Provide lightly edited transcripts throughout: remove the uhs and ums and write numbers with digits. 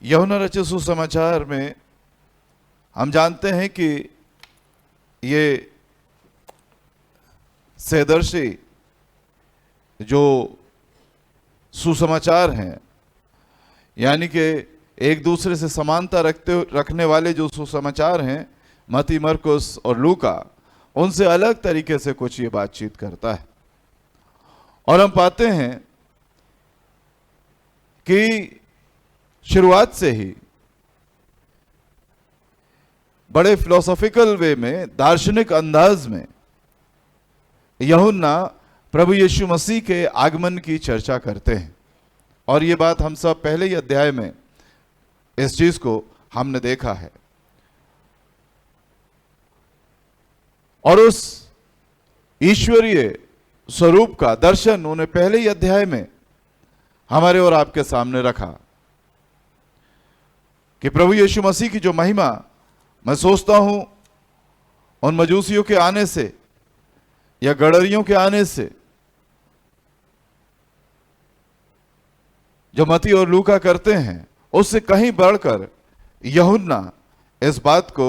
यूहन्ना रचित सुसमाचार में हम जानते हैं कि ये सदर्शी जो सुसमाचार हैं, यानी कि एक दूसरे से समानता रखने वाले जो सुसमाचार हैं, मत्ती, मरकुस और लूका, उनसे अलग तरीके से कुछ ये बातचीत करता है। और हम पाते हैं कि शुरुआत से ही बड़े फिलोसॉफिकल वे में, दार्शनिक अंदाज में यूहन्ना प्रभु यीशु मसीह के आगमन की चर्चा करते हैं। और ये बात हम सब पहले ही अध्याय में इस चीज को हमने देखा है। और उस ईश्वरीय स्वरूप का दर्शन उन्हें पहले ही अध्याय में हमारे और आपके सामने रखा कि प्रभु यीशु मसीह की जो महिमा, मैं सोचता हूं उन मजूसियों के आने से या गडरियों के आने से जो मत्ती और लूका करते हैं, उससे कहीं बढ़कर यूहन्ना इस बात को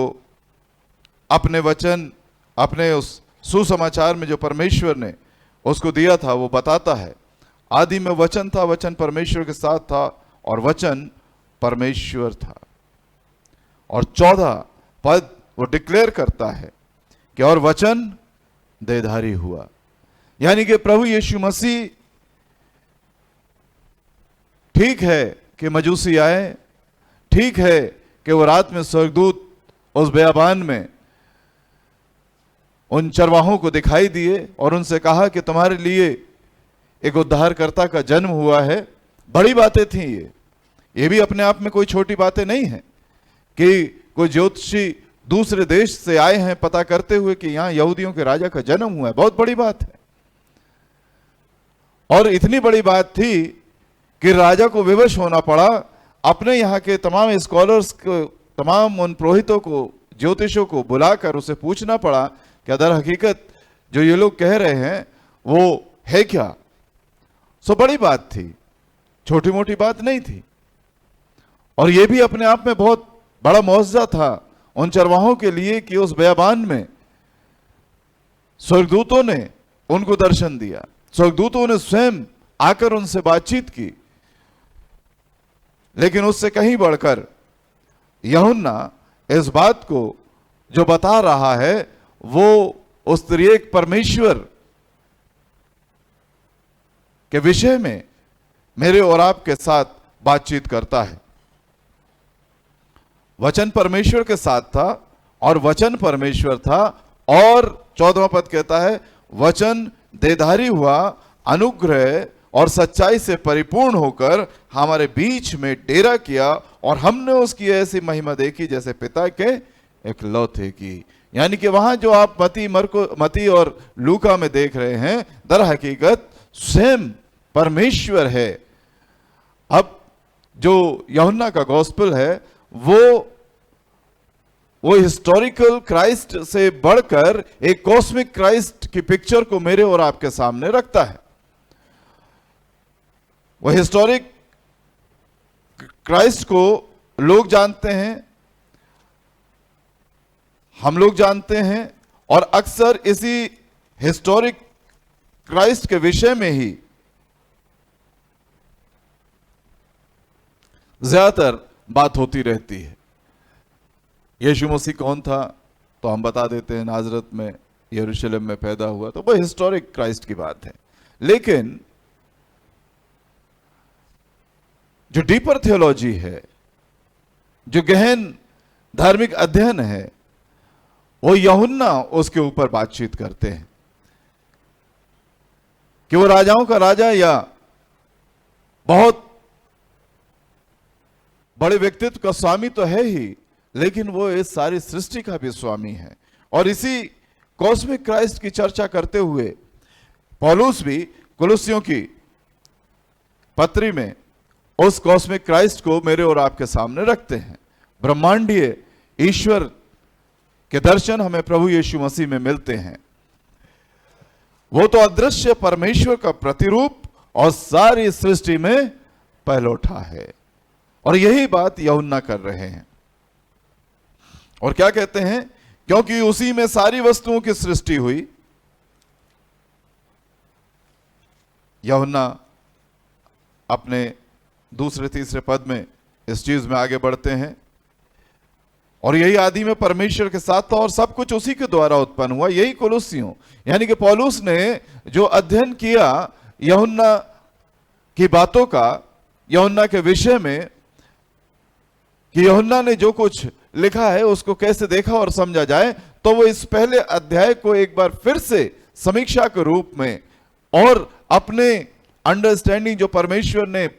अपने वचन, अपने उस सुसमाचार में जो परमेश्वर ने उसको दिया था, वो बताता है। आदि में वचन था, वचन परमेश्वर के साथ था और वचन परमेश्वर था। और 14 पद वो डिक्लेयर करता है कि और वचन देहधारी हुआ, यानी कि प्रभु यीशु मसीह, ठीक है कि मजूसी आए, ठीक है कि वो रात में स्वर्गदूत उस बेयाबान में उन चरवाहों को दिखाई दिए और उनसे कहा कि तुम्हारे लिए एक उद्धारकर्ता का जन्म हुआ है। बड़ी बातें थी ये भी अपने आप में कोई छोटी बातें नहीं है कि कोई ज्योतिषी दूसरे देश से आए हैं पता करते हुए कि यहां यहूदियों के राजा का जन्म हुआ है। बहुत बड़ी बात है। और इतनी बड़ी बात थी कि राजा को विवश होना पड़ा, अपने यहाँ के तमाम स्कॉलर्स को, तमाम उन पुरोहितों को, ज्योतिषों को बुलाकर उसे पूछना पड़ा कि दर हकीकत जो ये लोग कह रहे हैं वो है क्या। सो बड़ी बात थी, छोटी मोटी बात नहीं थी। और ये भी अपने आप में बहुत बड़ा मौजज़ा था उन चरवाहों के लिए कि उस बेयाबान में स्वर्गदूतों ने उनको दर्शन दिया, स्वर्गदूतों ने स्वयं आकर उनसे बातचीत की। लेकिन उससे कहीं बढ़कर यूहन्ना इस बात को जो बता रहा है वो उस त्रिएक परमेश्वर के विषय में मेरे और आपके साथ बातचीत करता है। वचन परमेश्वर के साथ था और वचन परमेश्वर था। और 14वां पद कहता है वचन देहधारी हुआ, अनुग्रह और सच्चाई से परिपूर्ण होकर हमारे बीच में डेरा किया और हमने उसकी ऐसी महिमा देखी जैसे पिता के इकलौते की। यानी कि वहां जो आप मत्ती और लूका में देख रहे हैं, दर हकीकत स्वयं परमेश्वर है। अब जो यूहन्ना का गॉस्पेल है वो हिस्टोरिकल क्राइस्ट से बढ़कर एक कॉस्मिक क्राइस्ट की पिक्चर को मेरे और आपके सामने रखता है। वो हिस्टोरिक क्राइस्ट को लोग जानते हैं, हम लोग जानते हैं, और अक्सर इसी हिस्टोरिक क्राइस्ट के विषय में ही ज्यादातर बात होती रहती है। यीशु मसीह कौन था तो हम बता देते हैं, नाजरत में, यरूशलेम में पैदा हुआ, तो वो हिस्टोरिक क्राइस्ट की बात है। लेकिन जो डीपर थियोलॉजी है, जो गहन धार्मिक अध्ययन है, वो यूहन्ना उसके ऊपर बातचीत करते हैं कि वो राजाओं का राजा या बहुत बड़े व्यक्तित्व का स्वामी तो है ही, लेकिन वो इस सारी सृष्टि का भी स्वामी है। और इसी कॉस्मिक क्राइस्ट की चर्चा करते हुए पौलुस भी कुलुस्सियों की पत्री में उस कॉस्मिक क्राइस्ट को मेरे और आपके सामने रखते हैं। ब्रह्मांडीय ईश्वर के दर्शन हमें प्रभु यीशु मसीह में मिलते हैं। वो तो अदृश्य परमेश्वर का प्रतिरूप और सारी सृष्टि में पहलौठा है। और यही बात यूहन्ना कर रहे हैं। और क्या कहते हैं? क्योंकि उसी में सारी वस्तुओं की सृष्टि हुई। यूहन्ना अपने दूसरे तीसरे पद में इस चीज में आगे बढ़ते हैं, और यही आदि में परमेश्वर के साथ था और सब कुछ उसी के द्वारा उत्पन्न हुआ। यही कुलुस्सियों यानी कि पौलुस ने जो अध्ययन किया यूहन्ना की बातों का, यूहन्ना के विषय में, कि यूहन्ना ने जो कुछ लिखा है उसको कैसे देखा और समझा जाए, तो वो इस पहले अध्याय को एक बार फिर से समीक्षा के रूप में और अपने अंडरस्टैंडिंग जो परमेश्वर ने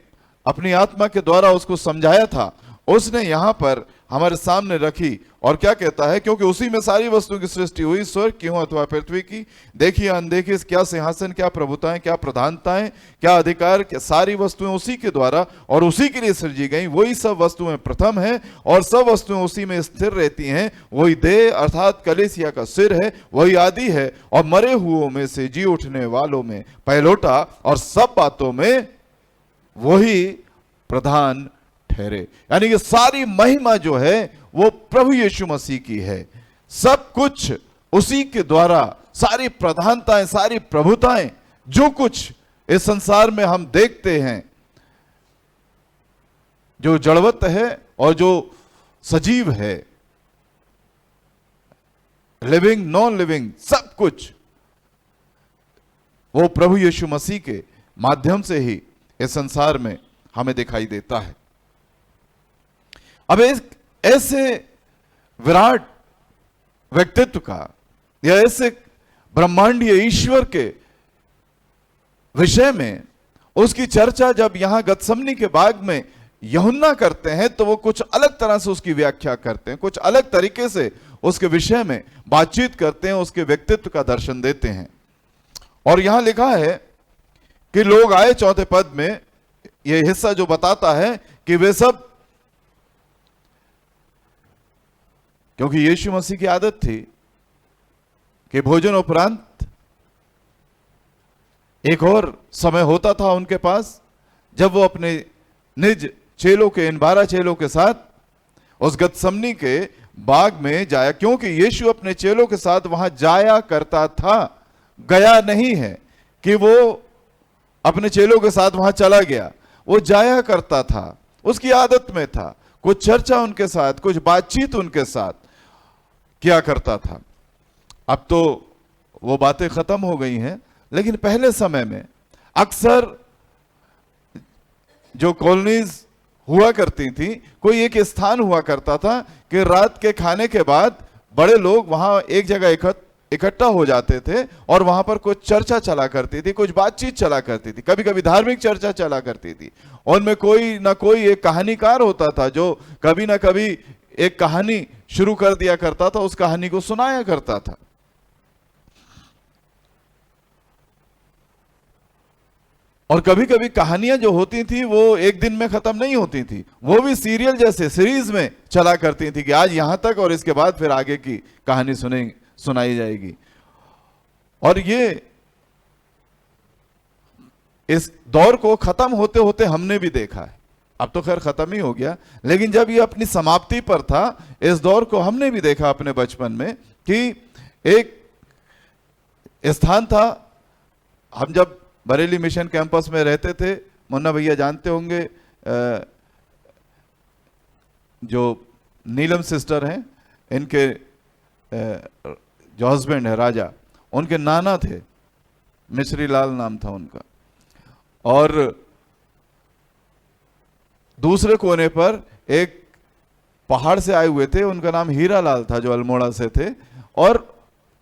अपनी आत्मा के द्वारा उसको समझाया था, उसने यहां पर हमारे सामने रखी। और क्या कहता है? क्योंकि उसी में सारी वस्तुओं की सृष्टि हुई, स्वर्ग की हो अथवा पृथ्वी की, देखी या अनदेखी, क्या सिंहासन, क्या प्रभुताएं, क्या प्रधानताएं, क्या अधिकार, क्या सारी वस्तुएं उसी के द्वारा और उसी के लिए सृजी गई। वही सब वस्तुएं प्रथम है और सब वस्तुएं उसी में स्थिर रहती हैं। वही देह अर्थात कलीसिया का सिर है, वही आदि है और मरे हुओं में से जी उठने वालों में पहलोटा, और सब बातों में वही प्रधान ठहरे। यानी कि सारी महिमा जो है वो प्रभु यीशु मसीह की है। सब कुछ उसी के द्वारा, सारी प्रधानताएं, सारी प्रभुताएं, जो कुछ इस संसार में हम देखते हैं, जो जड़वत है और जो सजीव है, लिविंग नॉन लिविंग, सब कुछ वो प्रभु यीशु मसीह के माध्यम से ही इस संसार में हमें दिखाई देता है। अब ऐसे विराट व्यक्तित्व का या ऐसे ब्रह्मांडीय ईश्वर के विषय में उसकी चर्चा जब यहां गतसमनी के बाग में यूहन्ना करते हैं, तो वो कुछ अलग तरह से उसकी व्याख्या करते हैं, कुछ अलग तरीके से उसके विषय में बातचीत करते हैं, उसके व्यक्तित्व का दर्शन देते हैं। और यहां लिखा है कि लोग आए, चौथे पद में यह हिस्सा जो बताता है कि वे सब, क्योंकि यीशु मसीह की आदत थी कि भोजन उपरांत एक और समय होता था उनके पास, जब वो अपने निज चेलों के, इन 12 चेलों के साथ उस गतसमनी के बाग में जाया। क्योंकि यीशु अपने चेलों के साथ वहां जाया करता था, गया नहीं है कि वो अपने चेलों के साथ वहां चला गया, वो जाया करता था, उसकी आदत में था। कुछ चर्चा उनके साथ, कुछ बातचीत उनके साथ किया करता था। अब तो वो बातें खत्म हो गई हैं, लेकिन पहले समय में अक्सर जो कॉलोनीज हुआ करती थी, कोई एक स्थान हुआ करता था कि रात के खाने के बाद बड़े लोग वहां एक जगह इकट्ठा हो जाते थे और वहां पर कुछ चर्चा चला करती थी, कुछ बातचीत चला करती थी, कभी कभी धार्मिक चर्चा चला करती थी। उनमें कोई ना कोई एक कहानीकार होता था जो कभी ना कभी एक कहानी शुरू कर दिया करता था, उस कहानी को सुनाया करता था। और कभी कभी कहानियां जो होती थी वो एक दिन में खत्म नहीं होती थी, वो भी सीरियल जैसे सीरीज में चला करती थी कि आज यहां तक और इसके बाद फिर आगे की कहानी सुनाई जाएगी। और ये इस दौर को खत्म होते होते हमने भी देखा है। अब तो खैर खत्म ही हो गया, लेकिन जब ये अपनी समाप्ति पर था, इस दौर को हमने भी देखा अपने बचपन में कि एक स्थान था। हम जब बरेली मिशन कैंपस में रहते थे, मुन्ना भैया जानते होंगे, जो नीलम सिस्टर हैं, इनके जो हस्बैंड है राजा, उनके नाना थे, मिश्री लाल नाम था उनका। और दूसरे कोने पर एक पहाड़ से आए हुए थे, उनका नाम हीरा लाल था, जो अल्मोड़ा से थे। और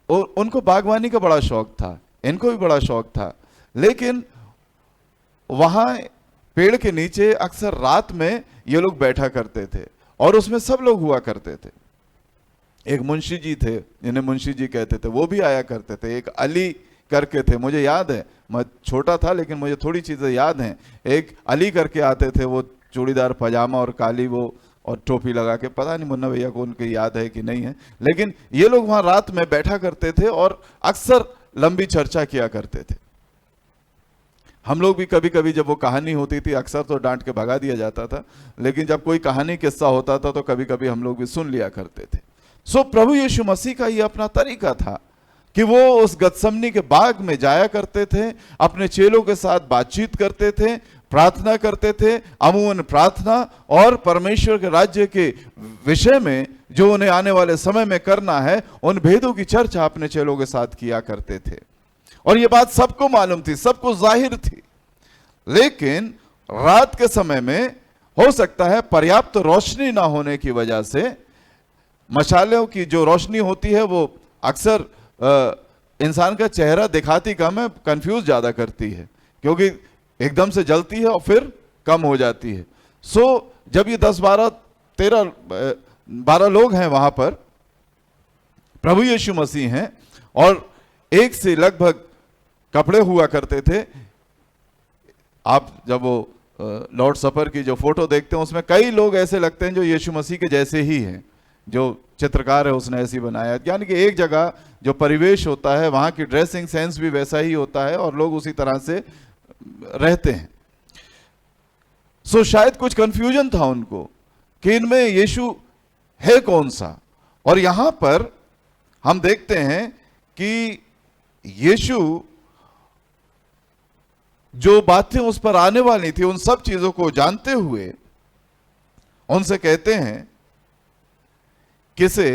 उनको बागवानी का बड़ा शौक था, इनको भी बड़ा शौक था। लेकिन वहां पेड़ के नीचे अक्सर रात में ये लोग बैठा करते थे और उसमें सब लोग हुआ करते थे। एक मुंशी जी थे, जिन्हें मुंशी जी कहते थे, वो भी आया करते थे। एक अली करके थे, मुझे याद है, मैं छोटा था लेकिन मुझे थोड़ी चीजें याद हैं। एक अली करके आते थे, वो चूड़ीदार पजामा और काली वो और टोपी लगा के, पता नहीं मुन्ना भैया को उनकी याद है कि नहीं है, लेकिन ये लोग वहां रात में बैठा करते थे और अक्सर लंबी चर्चा किया करते थे। हम लोग भी कभी कभी जब वो कहानी होती थी अक्सर तो डांट के भगा दिया जाता था, लेकिन जब कोई कहानी किस्सा होता था तो कभी कभी हम लोग भी सुन लिया करते थे। सो प्रभु यीशु मसीह का ये अपना तरीका था कि वो उस गतसमनी के बाग में जाया करते थे, अपने चेलों के साथ बातचीत करते थे, प्रार्थना करते थे, अमूमन प्रार्थना और परमेश्वर के राज्य के विषय में जो उन्हें आने वाले समय में करना है उन भेदों की चर्चा अपने चेलों के साथ किया करते थे। और ये बात सबको मालूम थी, सबको जाहिर थी। लेकिन रात के समय में हो सकता है पर्याप्त रोशनी ना होने की वजह से, मशालों की जो रोशनी होती है वो अक्सर इंसान का चेहरा दिखाती कम है, कंफ्यूज ज्यादा करती है, क्योंकि एकदम से जलती है और फिर कम हो जाती है। सो जब ये 10, 12, 13, 12 लोग हैं वहां पर, प्रभु यीशु मसीह हैं और एक से लगभग कपड़े हुआ करते थे। आप जब वो लॉर्ड सपर की जो फोटो देखते हैं उसमें कई लोग ऐसे लगते हैं जो यीशु मसीह के जैसे ही हैं, जो चित्रकार है उसने ऐसी बनाया। यानी कि एक जगह जो परिवेश होता है वहां की ड्रेसिंग सेंस भी वैसा ही होता है और लोग उसी तरह से रहते हैं। सो शायद कुछ कंफ्यूजन था उनको कि इनमें यीशु है कौन सा। और यहां पर हम देखते हैं कि यीशु जो बातें उस पर आने वाली थी उन सब चीजों को जानते हुए उनसे कहते हैं, किसे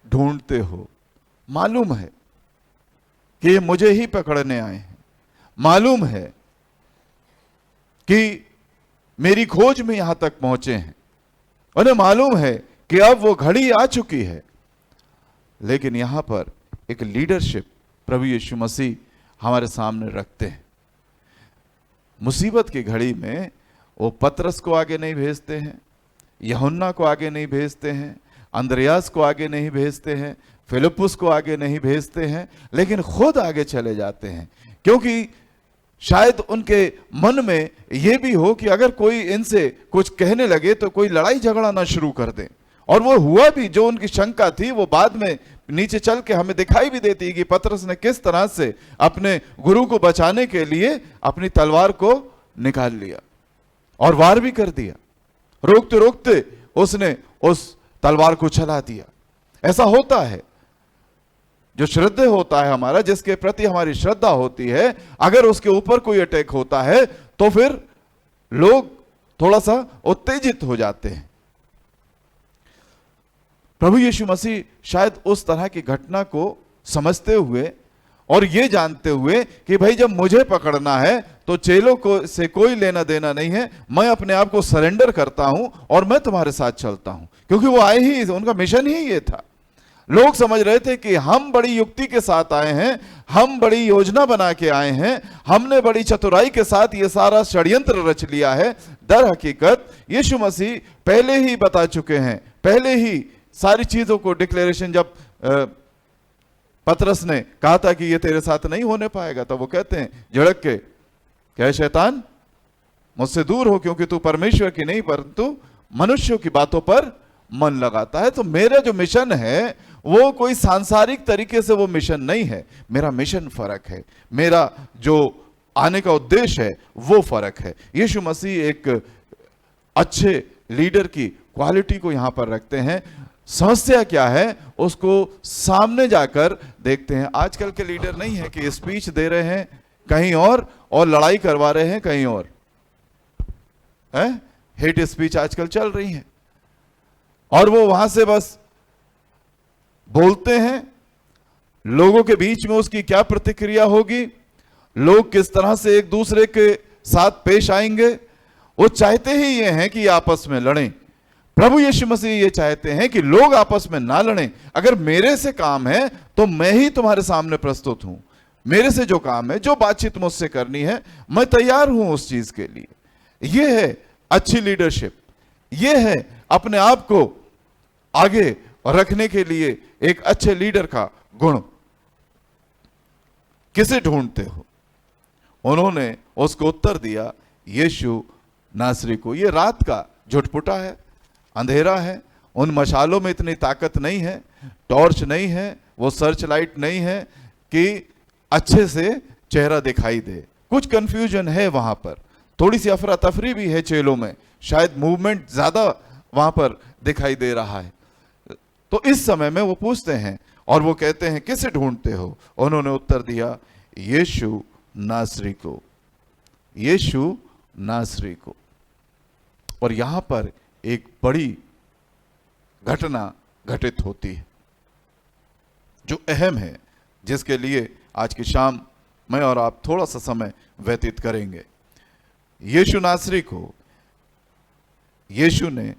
ढूंढते हो? मालूम है कि ये मुझे ही पकड़ने आए हैं, मालूम है कि मेरी खोज में यहां तक पहुंचे हैं, उन्हें मालूम है कि अब वो घड़ी आ चुकी है। लेकिन यहां पर एक लीडरशिप प्रभु यीशु मसीह हमारे सामने रखते हैं। मुसीबत की घड़ी में वो पतरस को आगे नहीं भेजते हैं, यूहन्ना को आगे नहीं भेजते हैं, अंद्रयास को आगे नहीं भेजते हैं, फिलिप्पुस को आगे नहीं भेजते हैं, लेकिन खुद आगे चले जाते हैं। क्योंकि शायद उनके मन में यह भी हो कि अगर कोई इनसे कुछ कहने लगे तो कोई लड़ाई झगड़ा ना शुरू कर दे। और वो हुआ भी, जो उनकी शंका थी वो बाद में नीचे चल के हमें दिखाई भी देती है कि पतरस ने किस तरह से अपने गुरु को बचाने के लिए अपनी तलवार को निकाल लिया और वार भी कर दिया। रोकते रोकते उसने उस तलवार को चला दिया। ऐसा होता है, जो श्रद्धेय होता है हमारा, जिसके प्रति हमारी श्रद्धा होती है, अगर उसके ऊपर कोई अटैक होता है तो फिर लोग थोड़ा सा उत्तेजित हो जाते हैं। प्रभु यीशु मसीह शायद उस तरह की घटना को समझते हुए और ये जानते हुए कि भाई जब मुझे पकड़ना है तो चेलों को से कोई लेना देना नहीं है, मैं अपने आप को सरेंडर करता हूं और मैं तुम्हारे साथ चलता हूं। क्योंकि वो आए ही, उनका मिशन ही ये था। लोग समझ रहे थे कि हम बड़ी युक्ति के साथ आए हैं, हम बड़ी योजना बना के आए हैं, हमने बड़ी चतुराई के साथ ये सारा षड्यंत्र रच लिया है। दर हकीकत यीशु मसीह पहले ही बता चुके हैं, पहले ही सारी चीजों को डिक्लेरेशन, जब पतरस ने कहा था कि ये तेरे साथ नहीं होने पाएगा, तो वो कहते हैं झड़क के, क्या शैतान मुझसे दूर हो, क्योंकि तू परमेश्वर की नहीं परंतु मनुष्यों की बातों पर मन लगाता है। तो मेरा जो मिशन है वो कोई सांसारिक तरीके से वो मिशन नहीं है, मेरा मिशन फर्क है, मेरा जो आने का उद्देश्य है वो फर्क है। यीशु मसीह एक अच्छे लीडर की क्वालिटी को यहां पर रखते हैं। समस्या क्या है उसको सामने जाकर देखते हैं। आजकल के लीडर नहीं है कि स्पीच दे रहे हैं कहीं और लड़ाई करवा रहे हैं कहीं और, है हेट स्पीच आजकल चल रही है और वो वहां से बस बोलते हैं, लोगों के बीच में उसकी क्या प्रतिक्रिया होगी, लोग किस तरह से एक दूसरे के साथ पेश आएंगे। वो चाहते ही ये हैं कि आपस में लड़ें। प्रभु यीशु मसीह ये चाहते हैं कि लोग आपस में ना लड़ें। अगर मेरे से काम है तो मैं ही तुम्हारे सामने प्रस्तुत हूं, मेरे से जो काम है, जो बातचीत मुझसे करनी है, मैं तैयार हूं उस चीज के लिए। यह है अच्छी लीडरशिप, यह है अपने आप को आगे रखने के लिए एक अच्छे लीडर का गुण। किसे ढूंढते हो? उन्होंने उसको उत्तर दिया, यीशु नासरी को। ये रात का झुटपुटा है, अंधेरा है, उन मशालों में इतनी ताकत नहीं है, टॉर्च नहीं है, वो सर्च लाइट नहीं है कि अच्छे से चेहरा दिखाई दे। कुछ कंफ्यूजन है वहां पर, थोड़ी सी अफरा तफरी भी है चेलों में, शायद मूवमेंट ज्यादा वहां पर दिखाई दे रहा है। तो इस समय में वो पूछते हैं और वो कहते हैं किसे ढूंढते हो? उन्होंने उत्तर दिया, यीशु नासरी को, यीशु नासरी को। और यहां पर एक बड़ी घटना घटित होती है जो अहम है, जिसके लिए आज की शाम मैं और आप थोड़ा सा समय व्यतीत करेंगे। यीशु नासरी को यीशु ने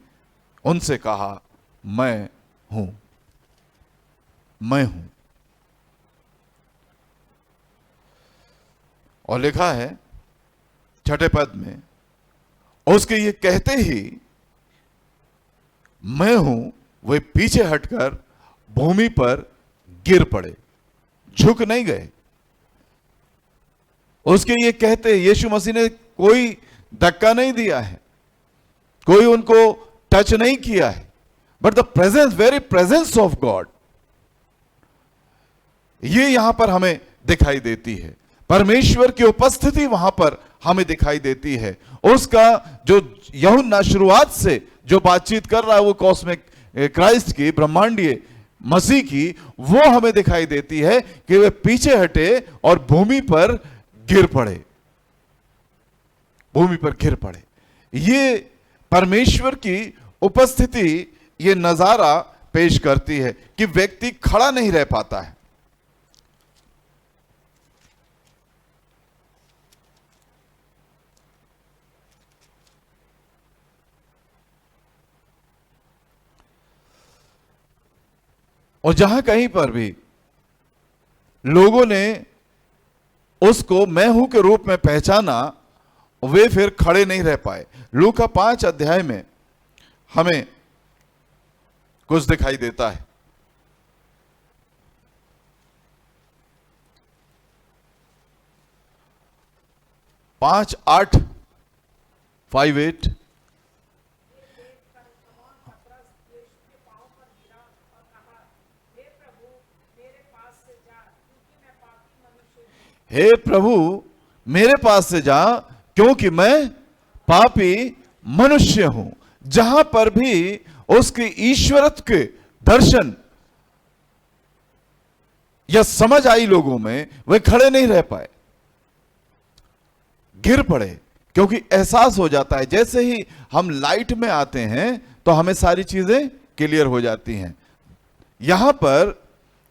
उनसे कहा, मैं हूं, मैं हूं। और लिखा है 6ठे पद में, उसके ये कहते ही मैं हूं, वे पीछे हटकर भूमि पर गिर पड़े, झुक नहीं गए। उसके ये कहते, यीशु मसीह ने कोई धक्का नहीं दिया है, कोई उनको टच नहीं किया है, but the presence, very presence of God, ये यहां पर हमें दिखाई देती है। परमेश्वर की उपस्थिति वहां पर हमें दिखाई देती है। उसका जो यूहन्ना शुरुआत से जो बातचीत कर रहा है, वो कॉस्मिक क्राइस्ट की, ब्रह्मांडीय मसीह की, वो हमें दिखाई देती है कि वे पीछे हटे और भूमि पर गिर पड़े, भूमि पर गिर पड़े। ये परमेश्वर की उपस्थिति ये नजारा पेश करती है कि व्यक्ति खड़ा नहीं रह पाता है। और जहां कहीं पर भी लोगों ने उसको मैं हूं के रूप में पहचाना, वे फिर खड़े नहीं रह पाए। लूका 5 अध्याय में हमें कुछ दिखाई देता है। 5:8, 5:8। हे प्रभु मेरे पास से जा, क्योंकि मैं पापी मनुष्य हूं। जहां पर भी उसके ईश्वरत्व के दर्शन या समझ आई लोगों में, वे खड़े नहीं रह पाए, गिर पड़े, क्योंकि एहसास हो जाता है जैसे ही हम लाइट में आते हैं तो हमें सारी चीजें क्लियर हो जाती हैं। यहां पर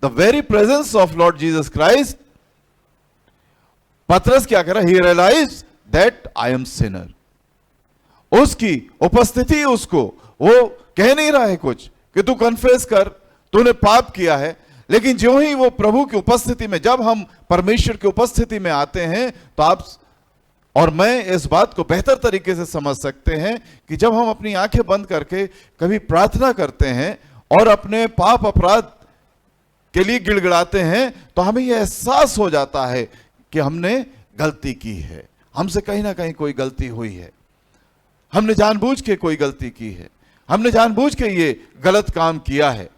the very presence of Lord Jesus Christ, पतरस क्या कर रहा है? He realise that I am sinner. उसकी उपस्थिति, उसको वो कह नहीं रहा है कुछ कि तू कन्फेस कर, तूने पाप किया है, लेकिन ज्यों ही वो प्रभु की उपस्थिति में, जब हम परमेश्वर की उपस्थिति में आते हैं, तो आप और मैं इस बात को बेहतर तरीके से समझ सकते हैं कि जब हम अपनी आंखें बंद करके कभी प्रार्थना करते हैं और अपने पाप अपराध के लिए गिड़गिड़ाते हैं, तो हमें यह एहसास हो जाता है कि हमने गलती की है, हमसे कहीं ना कहीं कोई गलती हुई है, हमने जानबूझ के कोई गलती की है, हमने जानबूझ के ये गलत काम किया है।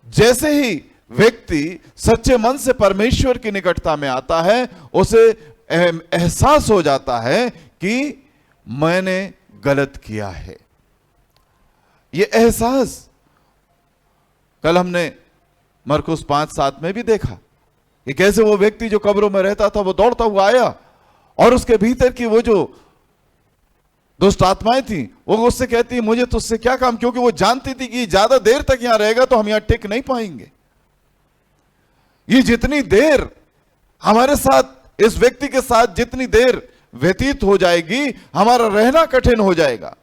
जैसे ही व्यक्ति सच्चे मन से परमेश्वर की निकटता में आता है, उसे एहसास हो जाता है कि मैंने गलत किया है। ये एहसास कल हमने मरकुस 5:7 में भी देखा कि कैसे वो व्यक्ति जो कब्रों में रहता था, वो दौड़ता हुआ आया और उसके भीतर की वो जो दुष्ट आत्माएं थी, वो उससे कहती, मुझे तुझसे क्या काम, क्योंकि वो जानती थी कि ज्यादा देर तक यहां रहेगा तो हम यहां टिक नहीं पाएंगे। ये जितनी देर हमारे साथ, इस व्यक्ति के साथ जितनी देर व्यतीत हो जाएगी, हमारा रहना कठिन हो जाएगा।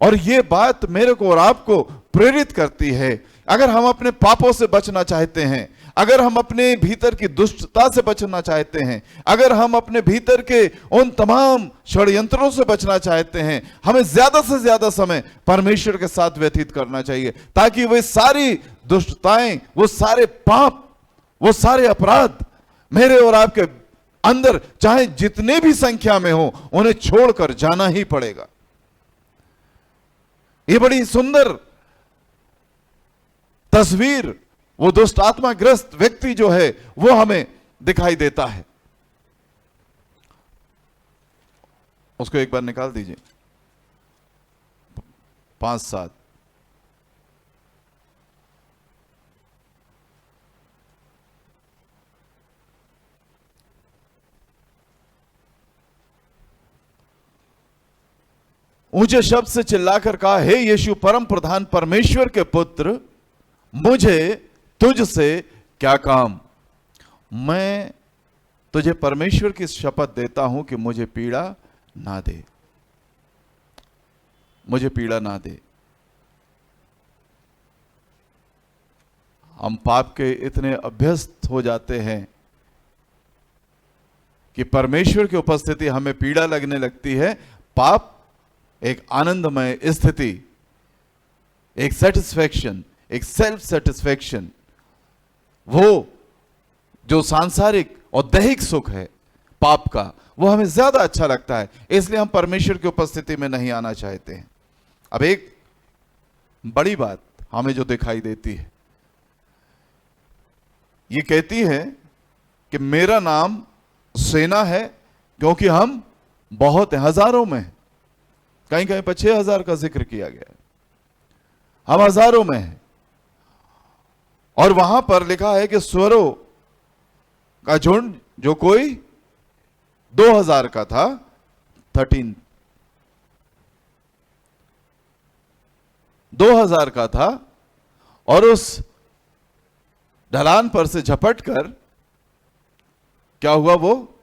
और ये बात मेरे को और आपको प्रेरित करती है, अगर हम अपने पापों से बचना चाहते हैं, अगर हम अपने भीतर की दुष्टता से बचना चाहते हैं, अगर हम अपने भीतर के उन तमाम षड्यंत्रों से बचना चाहते हैं, हमें ज्यादा से ज्यादा समय परमेश्वर के साथ व्यतीत करना चाहिए, ताकि वे सारी दुष्टताएं, वो सारे पाप, वो सारे अपराध मेरे और आपके अंदर चाहे जितने भी संख्या में हो, उन्हें छोड़कर जाना ही पड़ेगा। ये बड़ी सुंदर तस्वीर वो दुष्ट आत्माग्रस्त व्यक्ति जो है वो हमें दिखाई देता है। उसको एक बार निकाल दीजिए। 5 7। ऊंचे शब्द से चिल्लाकर कहा, हे यीशु परम प्रधान परमेश्वर के पुत्र, मुझे तुझसे क्या काम। मैं तुझे परमेश्वर की शपथ देता हूं कि मुझे पीड़ा ना दे, मुझे पीड़ा ना दे। हम पाप के इतने अभ्यस्त हो जाते हैं कि परमेश्वर की उपस्थिति हमें पीड़ा लगने लगती है। पाप एक आनंदमय स्थिति, एक सेटिस्फैक्शन, एक सेल्फ सेटिस्फैक्शन, वो जो सांसारिक और दैहिक सुख है पाप का, वो हमें ज्यादा अच्छा लगता है, इसलिए हम परमेश्वर की उपस्थिति में नहीं आना चाहते हैं। अब एक बड़ी बात हमें जो दिखाई देती है, ये कहती है कि मेरा नाम सेना है क्योंकि हम बहुत हैं, हजारों में हैं। कहीं कहीं पर 6000 का जिक्र किया गया है, हम हजारों में हैं। और वहां पर लिखा है कि स्वरों का झुंड जो कोई 2000 का था, 2000 का था, और उस ढलान पर से झपट कर क्या हुआ, वो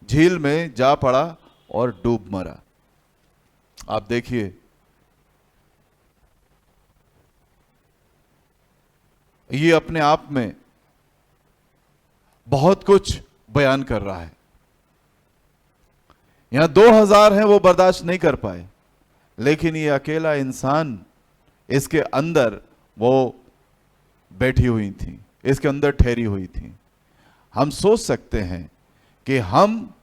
झील में जा पड़ा और डूब मरा। आप देखिए, ये अपने आप में बहुत कुछ बयान कर रहा है। यहां 2000 हैं, वो बर्दाश्त नहीं कर पाए, लेकिन ये अकेला इंसान इसके अंदर वो बैठी हुई थी, इसके अंदर ठहरी हुई थी। हम सोच सकते हैं कि हम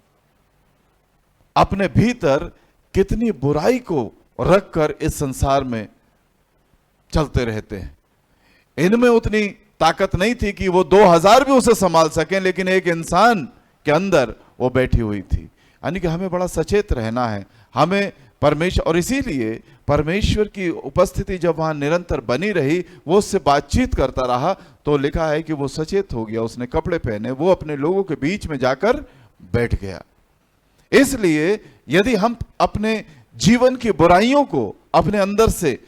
अपने भीतर कितनी बुराई को रखकर इस संसार में चलते रहते हैं। इनमें उतनी ताकत नहीं थी कि वो 2000 भी उसे संभाल सकें, लेकिन एक इंसान के अंदर वो बैठी हुई थी। यानी कि हमें बड़ा सचेत रहना है, हमें परमेश्वर, और इसीलिए परमेश्वर की उपस्थिति जब वहां निरंतर बनी रही, वो उससे बातचीत करता रहा, तो लिखा है कि वो सचेत हो गया, उसने कपड़े पहने, वो अपने लोगों के बीच में जाकर बैठ गया। इसलिए यदि हम अपने जीवन की बुराइयों को अपने अंदर से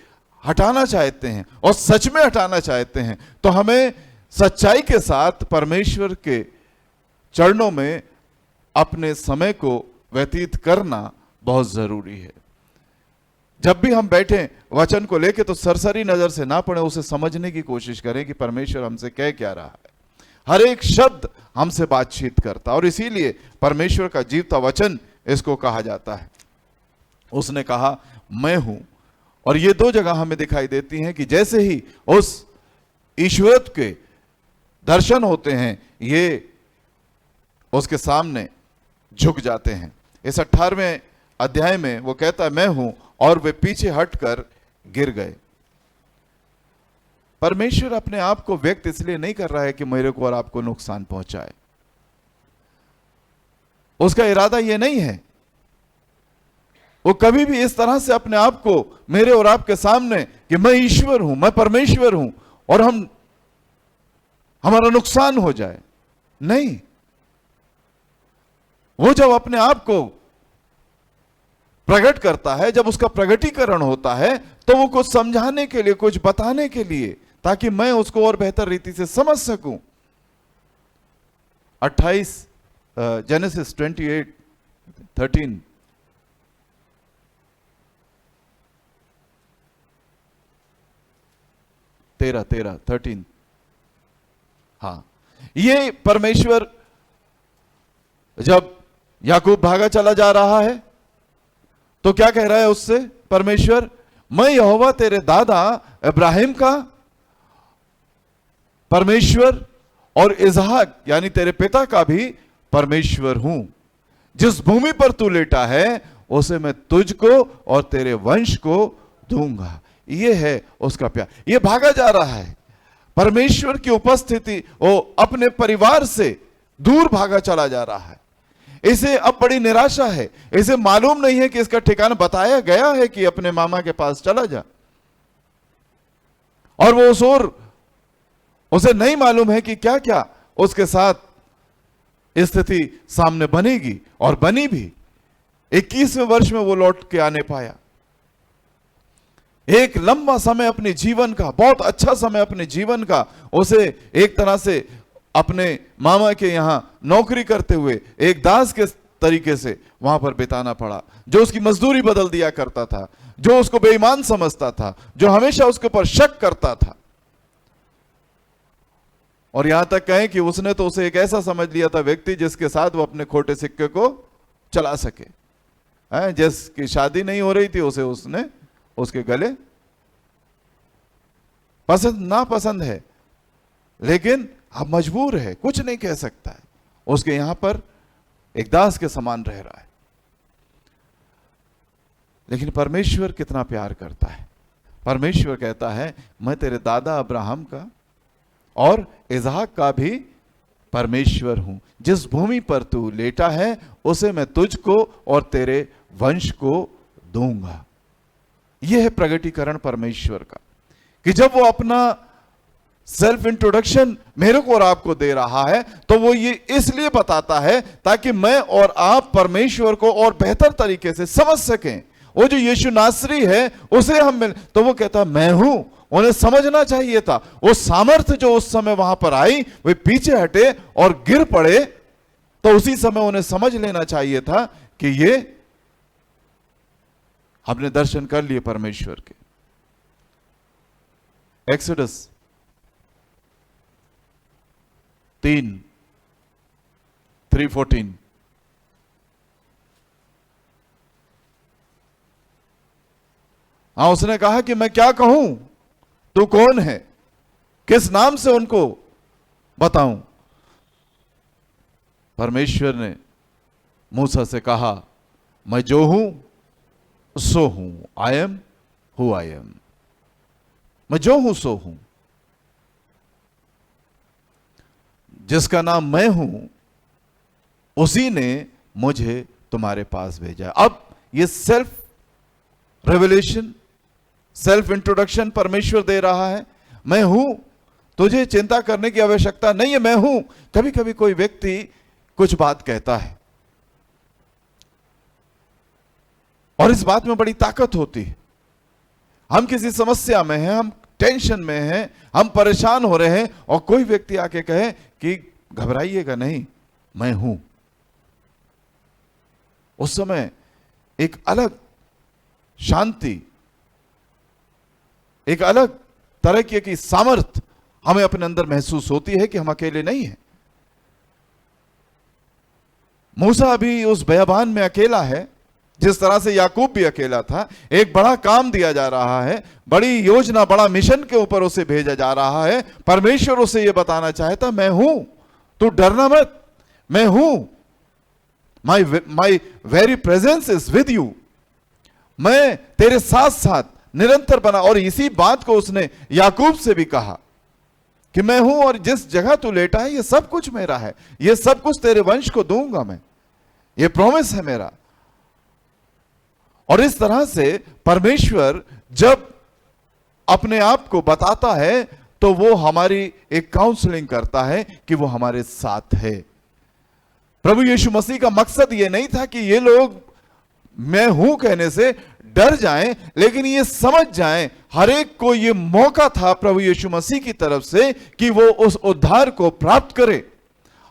हटाना चाहते हैं और सच में हटाना चाहते हैं, तो हमें सच्चाई के साथ परमेश्वर के चरणों में अपने समय को व्यतीत करना बहुत जरूरी है। जब भी हम बैठें वचन को लेके, तो सरसरी नजर से ना पढ़े, उसे समझने की कोशिश करें कि परमेश्वर हमसे कह क्या रहा है। हर एक शब्द हमसे बातचीत करता, और इसीलिए परमेश्वर का जीवता वचन इसको कहा जाता है। उसने कहा मैं हूं, और ये 2 जगह हमें दिखाई देती हैं कि जैसे ही उस ईश्वरत्व के दर्शन होते हैं, ये उसके सामने झुक जाते हैं। इस 18वें अध्याय में वो कहता है मैं हूं, और वे पीछे हटकर गिर गए। परमेश्वर अपने आप को व्यक्त इसलिए नहीं कर रहा है कि मेरे को और आपको नुकसान पहुंचाए, उसका इरादा यह नहीं है। वो कभी भी इस तरह से अपने आप को मेरे और आपके सामने कि मैं ईश्वर हूं, मैं परमेश्वर हूं, और हमारा नुकसान हो जाए, नहीं। वो जब अपने आप को प्रकट करता है, जब उसका प्रगटीकरण होता है, तो वो कुछ समझाने के लिए, कुछ बताने के लिए, ताकि मैं उसको और बेहतर रीति से समझ सकूं। 28 जेनेसिस 28:13 13 हाँ, ये परमेश्वर जब याकूब भागा चला जा रहा है, तो क्या कह रहा है उससे परमेश्वर, मैं यहोवा तेरे दादा इब्राहिम का परमेश्वर और इसहाक यानी तेरे पिता का भी परमेश्वर हूं। जिस भूमि पर तू लेटा है उसे मैं तुझको और तेरे वंश को दूंगा। ये है उसका प्यार। ये भागा जा रहा है परमेश्वर की उपस्थिति, वो अपने परिवार से दूर भागा चला जा रहा है। इसे अब बड़ी निराशा है, इसे मालूम नहीं है कि इसका ठिकाना बताया गया है कि अपने मामा के पास चला जा, और वो उस ओर उसे नहीं मालूम है कि क्या क्या उसके साथ स्थिति सामने बनेगी, और बनी भी। 21वें वर्ष में वो लौट के आने पाया। एक लंबा समय अपने जीवन का, बहुत अच्छा समय अपने जीवन का उसे एक तरह से अपने मामा के यहां नौकरी करते हुए एक दास के तरीके से वहां पर बिताना पड़ा, जो उसकी मजदूरी बदल दिया करता था, जो उसको बेईमान समझता था, जो हमेशा उसके ऊपर शक करता था। और यहां तक कहें कि उसने तो उसे एक ऐसा समझ लिया था व्यक्ति जिसके साथ वो अपने खोटे सिक्के को चला सके। जिसकी शादी नहीं हो रही थी उसे उसने उसके गले, पसंद ना पसंद है लेकिन अब मजबूर है, कुछ नहीं कह सकता है, उसके यहां पर एक दास के समान रह रहा है। लेकिन परमेश्वर कितना प्यार करता है। परमेश्वर कहता है, मैं तेरे दादा अब्राहम का और इसहाक का भी परमेश्वर हूं। जिस भूमि पर तू लेटा है उसे मैं तुझको और तेरे वंश को दूंगा। यह है प्रगटीकरण परमेश्वर का, कि जब वो अपना सेल्फ इंट्रोडक्शन मेरे को और आपको दे रहा है तो वो ये इसलिए बताता है ताकि मैं और आप परमेश्वर को और बेहतर तरीके से समझ सकें। वो जो यीशु नासरी है उसे हम मिल, तो वो कहता मैं हूं। उन्हें समझना चाहिए था, वो सामर्थ्य जो उस समय वहां पर आई वे पीछे हटे और गिर पड़े, तो उसी समय उन्हें समझ लेना चाहिए था कि ये हमने दर्शन कर लिए परमेश्वर के। एक्सोडस 3:14 उसने कहा कि मैं क्या कहूं, तू कौन है, किस नाम से उनको बताऊं। परमेश्वर ने मूसा से कहा, मैं जो हूं सो हूं, I am who I am. मैं जो हूं सो हूं, जिसका नाम मैं हूं उसी ने मुझे तुम्हारे पास भेजा। अब ये सेल्फ रेवलेशन, सेल्फ इंट्रोडक्शन परमेश्वर दे रहा है। मैं हूं, तुझे चिंता करने की आवश्यकता नहीं है, मैं हूं। कभी कभी कोई व्यक्ति कुछ बात कहता है और इस बात में बड़ी ताकत होती है। हम किसी समस्या में हैं, हम टेंशन में हैं, हम परेशान हो रहे हैं और कोई व्यक्ति आके कहे कि घबराइएगा नहीं, मैं हूं। उस समय एक अलग शांति, एक अलग तरह की सामर्थ हमें अपने अंदर महसूस होती है कि हम अकेले नहीं हैं। मूसा भी उस बयाबान में अकेला है, जिस तरह से याकूब भी अकेला था। एक बड़ा काम दिया जा रहा है, बड़ी योजना, बड़ा मिशन के ऊपर उसे भेजा जा रहा है। परमेश्वर उसे यह बताना चाहता, मैं हूं, तू डरना मत, मैं हूं, my very presence is with you. मैं तेरे साथ साथ निरंतर बना। और इसी बात को उसने याकूब से भी कहा कि मैं हूं और जिस जगह तू लेटा है ये सब कुछ मेरा है, ये सब कुछ तेरे वंश को दूंगा मैं, ये प्रॉमिस है मेरा। और इस तरह से परमेश्वर जब अपने आप को बताता है तो वो हमारी एक काउंसलिंग करता है कि वो हमारे साथ है। प्रभु यीशु मसीह का मकसद ये नहीं था कि ये लोग मैं हूं कहने से डर जाएं, लेकिन ये समझ जाएं। हर एक को ये मौका था प्रभु यीशु मसीह की तरफ से कि वो उस उद्धार को प्राप्त करे।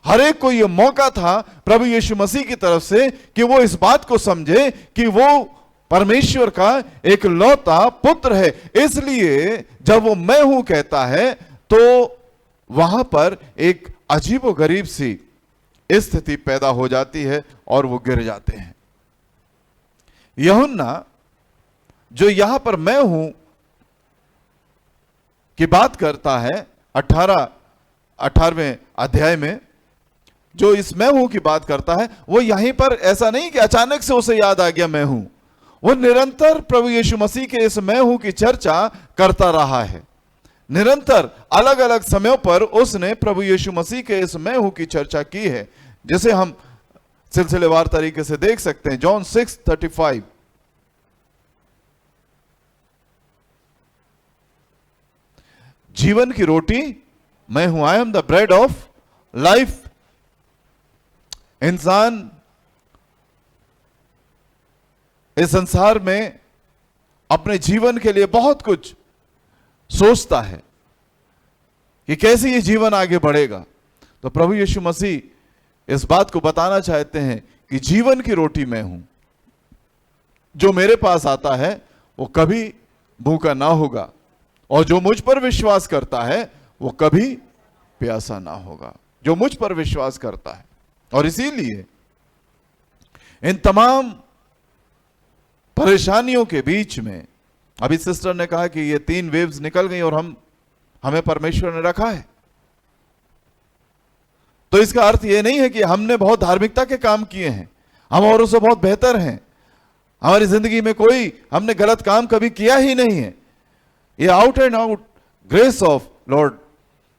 हर एक को ये मौका था प्रभु यीशु मसीह की तरफ से कि वो इस बात को समझे कि वो परमेश्वर का एक लौता पुत्र है। इसलिए जब वो मैं हूं कहता है तो वहां पर एक अजीबोगरीब सी स्थिति पैदा हो जाती है और वो गिर जाते हैं। यूहन्ना जो यहां पर मैं हूं की बात करता है 18वें अध्याय में, जो इस मैं हूं की बात करता है, वो यहीं पर ऐसा नहीं कि अचानक से उसे याद आ गया मैं हूं। वो निरंतर प्रभु यीशु मसीह के इस मैं हूं की चर्चा करता रहा है। निरंतर अलग अलग समयों पर उसने प्रभु यीशु मसीह के इस मैं हूं की चर्चा की है। जिसे हम सिलसिलेवार तरीके से देख सकते हैं। जॉन 6:35, जीवन की रोटी मैं हूं, I am the bread of life. इंसान इस संसार में अपने जीवन के लिए बहुत कुछ सोचता है कि कैसे ये जीवन आगे बढ़ेगा। तो प्रभु यीशु मसीह इस बात को बताना चाहते हैं कि जीवन की रोटी मैं हूं, जो मेरे पास आता है वो कभी भूखा ना होगा, और जो मुझ पर विश्वास करता है वो कभी प्यासा ना होगा। जो मुझ पर विश्वास करता है। और इसीलिए इन तमाम परेशानियों के बीच में, अभी सिस्टर ने कहा कि ये 3 वेव्स निकल गई और हमें परमेश्वर ने रखा है, तो इसका अर्थ यह नहीं है कि हमने बहुत धार्मिकता के काम किए हैं, हम औरों से बहुत बेहतर हैं, हमारी जिंदगी में कोई हमने गलत काम कभी किया ही नहीं है। ये out and out grace of Lord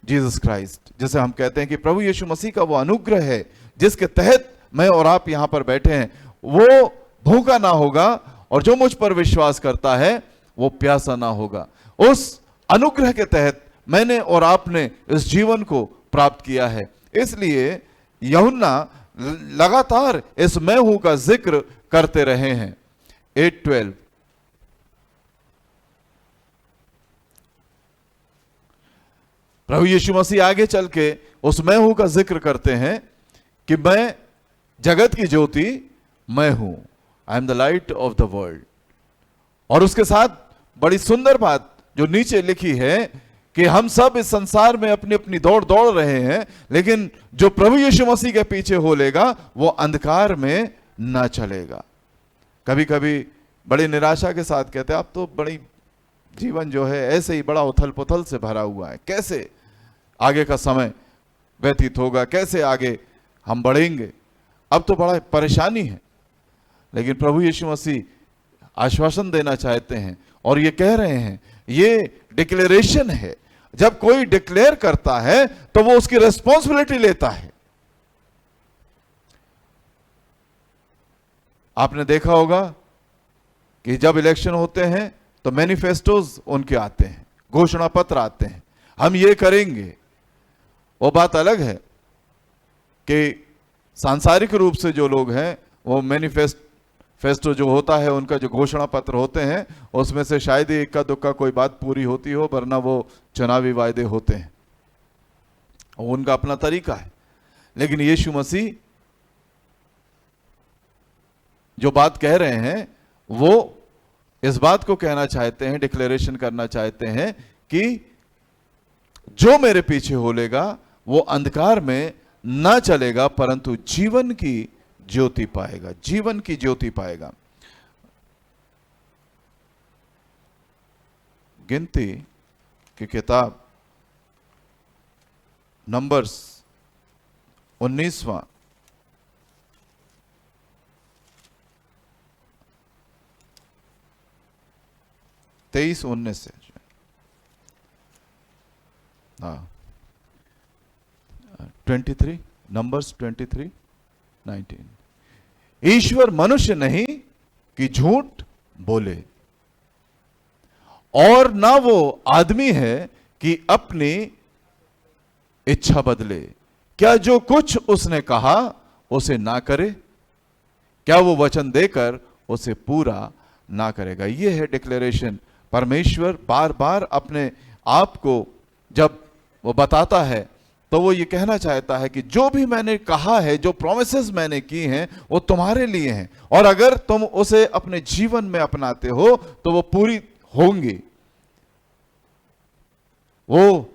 Jesus Christ, जिसे हम कहते हैं कि प्रभु यीशु मसीह का वो अनुग्रह है जिसके तहत मैं और आप यहां पर बैठे हैं। वो भूखा ना होगा, और जो मुझ पर विश्वास करता है वो प्यासा ना होगा। उस अनुग्रह के तहत मैंने और आपने इस जीवन को प्राप्त किया है। इसलिए यूहन्ना लगातार इस मैं हूं का जिक्र करते रहे हैं। 8:12, प्रभु यीशु मसीह आगे चल के उस मैं हूं का जिक्र करते हैं कि मैं जगत की ज्योति मैं हूं, I am the light of the world. और उसके साथ बड़ी सुंदर बात जो नीचे लिखी है कि हम सब इस संसार में अपनी अपनी दौड़ रहे हैं, लेकिन जो प्रभु यीशु मसीह के पीछे हो लेगा वो अंधकार में ना चलेगा। कभी कभी बड़ी निराशा के साथ कहते हैं आप तो बड़ी जीवन जो है ऐसे ही बड़ा उथल पुथल से भरा हुआ है, कैसे आगे का समय व्यतीत होगा, कैसे आगे हम बढ़ेंगे, अब तो बड़ा परेशानी है। लेकिन प्रभु यीशु मसीह आश्वासन देना चाहते हैं और ये कह रहे हैं, ये डिक्लेरेशन है। जब कोई डिक्लेयर करता है तो वो उसकी रिस्पॉन्सिबिलिटी लेता है। आपने देखा होगा कि जब इलेक्शन होते हैं तो मैनिफेस्टोज उनके आते हैं, घोषणा पत्र आते हैं, हम ये करेंगे। वो बात अलग है कि सांसारिक रूप से जो लोग हैं वो मैनिफेस्टो जो होता है, उनका जो घोषणा पत्र होते हैं, उसमें से शायद ही इक्का दुक्का कोई बात पूरी होती हो, वरना वो चुनावी वायदे होते हैं, उनका अपना तरीका है। लेकिन यीशु मसीह जो बात कह रहे हैं वो इस बात को कहना चाहते हैं, डिक्लेरेशन करना चाहते हैं कि जो मेरे पीछे होलेगा वो अंधकार में ना चलेगा, परंतु जीवन की ज्योति पाएगा, जीवन की ज्योति पाएगा। गिनती की किताब नंबर्स 19वां तेईस 19 से, हाँ 23, नंबर्स 23:19। ईश्वर मनुष्य नहीं कि झूठ बोले, और ना वो आदमी है कि अपनी इच्छा बदले। क्या जो कुछ उसने कहा उसे ना करे? क्या वो वचन देकर उसे पूरा ना करेगा? ये है डिक्लेरेशन। परमेश्वर बार बार अपने आप को जब वो बताता है तो वो ये कहना चाहता है कि जो भी मैंने कहा है, जो प्रोमिसेस मैंने की हैं, वो तुम्हारे लिए हैं, और अगर तुम उसे अपने जीवन में अपनाते हो तो वो पूरी होंगी। वो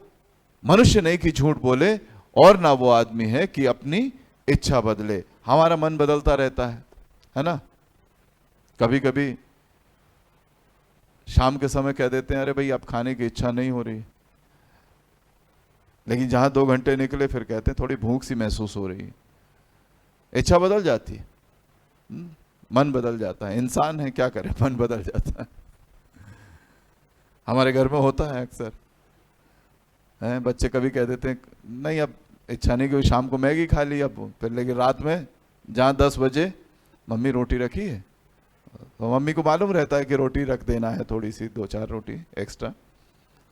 मनुष्य नहीं कि झूठ बोले, और ना वो आदमी है कि अपनी इच्छा बदले। हमारा मन बदलता रहता है ना। कभी कभी शाम के समय कह देते हैं, अरे भाई अब खाने की इच्छा नहीं हो रही, लेकिन जहां 2 घंटे निकले फिर कहते हैं थोड़ी भूख सी महसूस हो रही है। इच्छा बदल जाती है, मन बदल जाता है। इंसान है, क्या करें, मन बदल जाता है। हमारे घर में होता है अक्सर, बच्चे कभी कह देते हैं नहीं अब इच्छा नहीं कि शाम को मैगी खा ली अब फिर, लेकिन रात में जहाँ 10 बजे मम्मी रोटी रखी है, तो मम्मी को मालूम रहता है कि रोटी रख देना है, थोड़ी सी 2-4 रोटी एक्स्ट्रा,